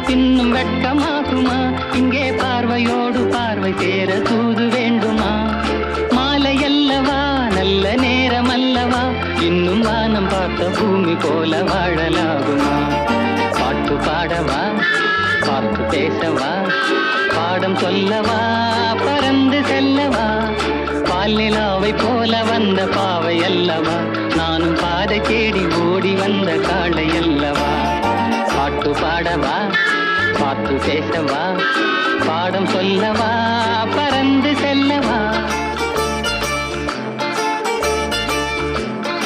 இன்னும் வெட்கமாகுமா? இங்கே பார்வையோடு பார்வை சேர தூது வேண்டுமா? மாலை அல்லவா, நல்ல நேரம் அல்லவா, இன்னும் வானம் பார்த்த பூமி போல வாழலாகுமா? பாட்டு பாடவா, பார்த்து பேசவா, பாடம் சொல்லவா, பறந்து செல்லவா? பால் நிலாவை போல வந்த பாவை அல்லவா, நானும் பாதை தேடி ஓடி வந்த காளை அல்லவா? பாட்டு பாடவா, பார்த்து பேசவா, பாடம் சொல்லவா, பறந்து செல்லவா?